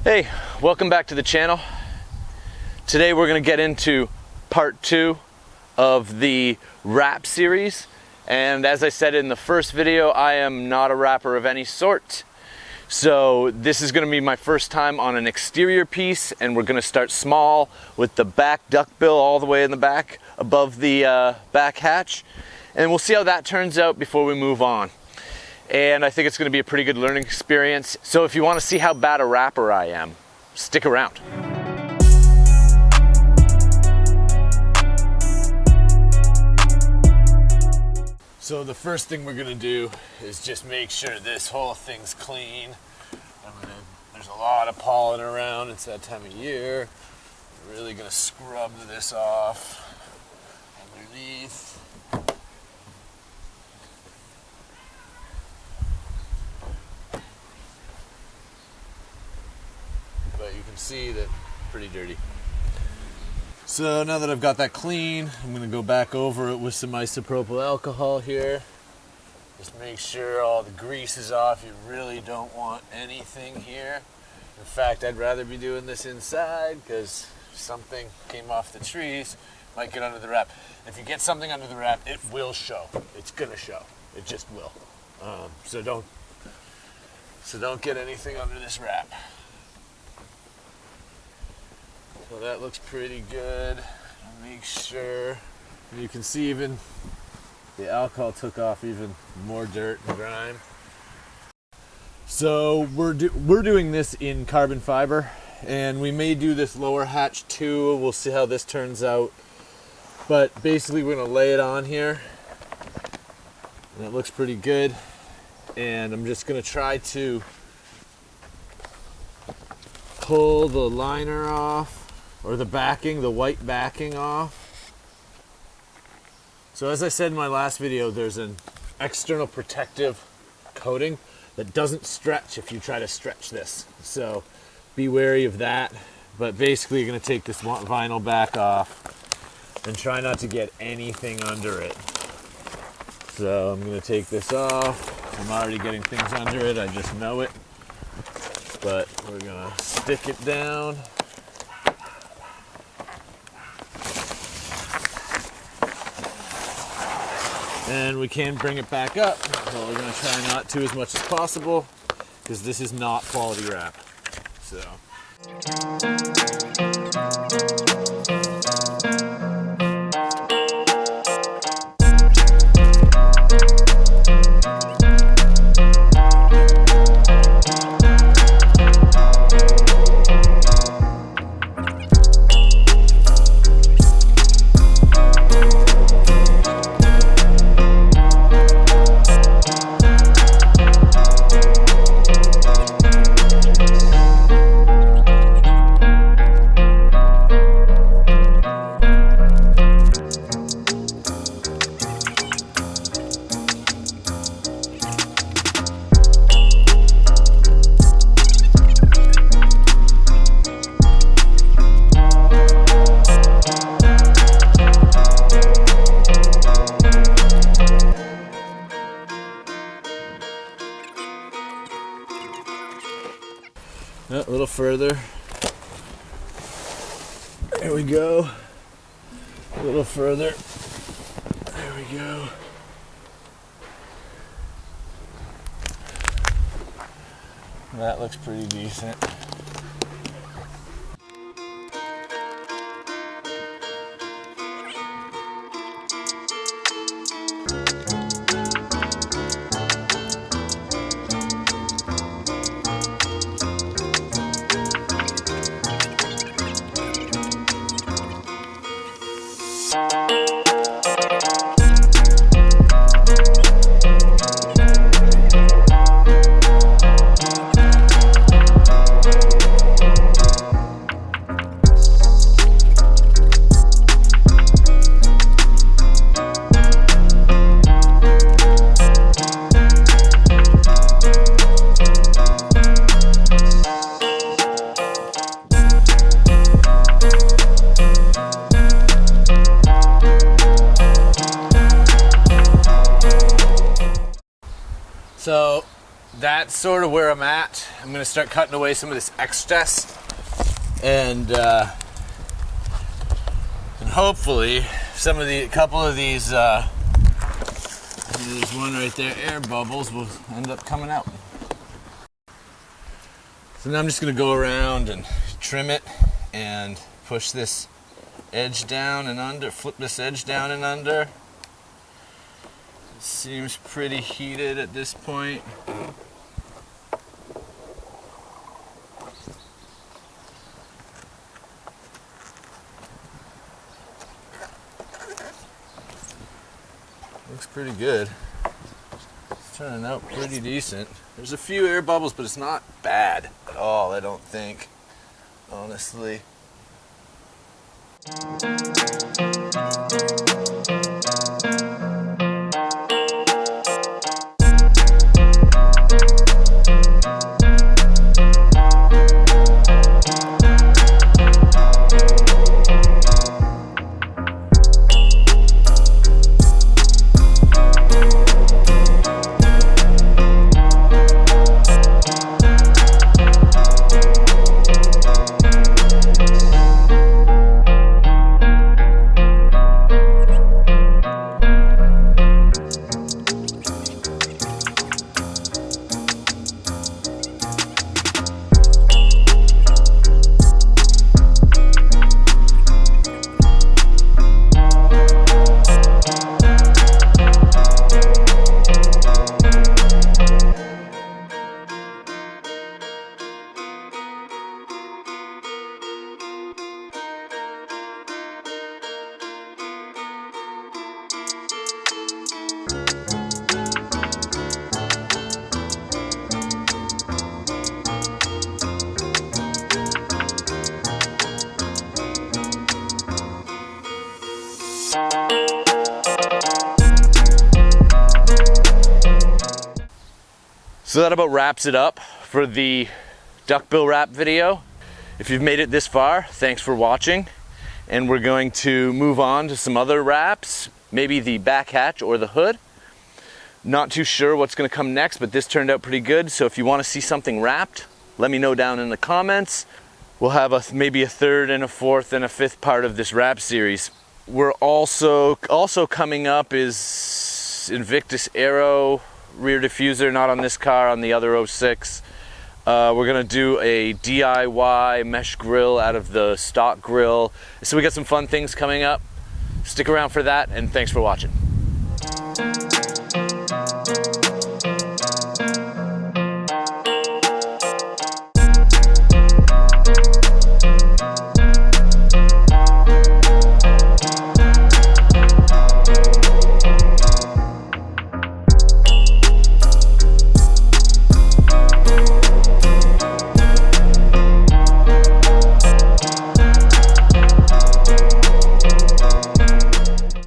Hey, welcome back to the channel. Today we're going to get into part 2 of the wrap series. And as I said in the first video, I am not a wrapper of any sort. So this is going to be my first time on an exterior piece, and we're going to start small with the back duckbill all the way in the back above the back hatch. And we'll see how that turns out before we move on. And I think it's going to be a pretty good learning experience. So if you want to see how bad a wrapper I am, stick around. So the first thing we're going to do is just make sure this whole thing's clean. There's a lot of pollen around. It's that time of year. We're really going to scrub this off underneath. But you can see that pretty dirty. So now that I've got that clean, I'm going to go back over it with some isopropyl alcohol here. Just make sure all the grease is off. You really don't want anything here. In fact, I'd rather be doing this inside because something came off the trees, might get under the wrap. If you get something under the wrap, it will show. It's going to show. It just will. So don't get anything under this wrap. So that looks pretty good. Make sure you can see even the alcohol took off even more dirt and grime. So we're doing this in carbon fiber, and we may do this lower hatch too. We'll see how this turns out. But basically we're gonna lay it on here, and it looks pretty good. And I'm just gonna try to pull the liner off, or the backing, the white backing off. So as I said in my last video, there's an external protective coating that doesn't stretch if you try to stretch this. So be wary of that. But basically you're gonna take this vinyl back off and try not to get anything under it. So I'm gonna take this off. I'm already getting things under it, I just know it. But we're gonna stick it down. And we can bring it back up, but we're going to try not to as much as possible because this is not quality wrap. So. A little further. There we go. A little further. There we go. That looks pretty decent. that's sort of where I'm at. I'm gonna start cutting away some of this excess, and hopefully a couple of these, there's one right there, air bubbles will end up coming out. So now I'm just gonna go around and trim it and push this edge down and under, flip this edge down and under. It seems pretty heated at this point. Looks pretty good. It's turning out pretty decent. There's a few air bubbles, but it's not bad at all, I don't think, honestly. So that about wraps it up for the duckbill wrap video. If you've made it this far, thanks for watching. And we're going to move on to some other wraps, maybe the back hatch or the hood. Not too sure what's gonna come next, but this turned out pretty good. So if you wanna see something wrapped, let me know down in the comments. We'll have maybe a third and a fourth and a fifth part of this wrap series. We're also coming up is Invictus Aero rear diffuser, not on this car, on the other 06. We're gonna do a DIY mesh grill out of the stock grill. So we got some fun things coming up. Stick around for that, and thanks for watching.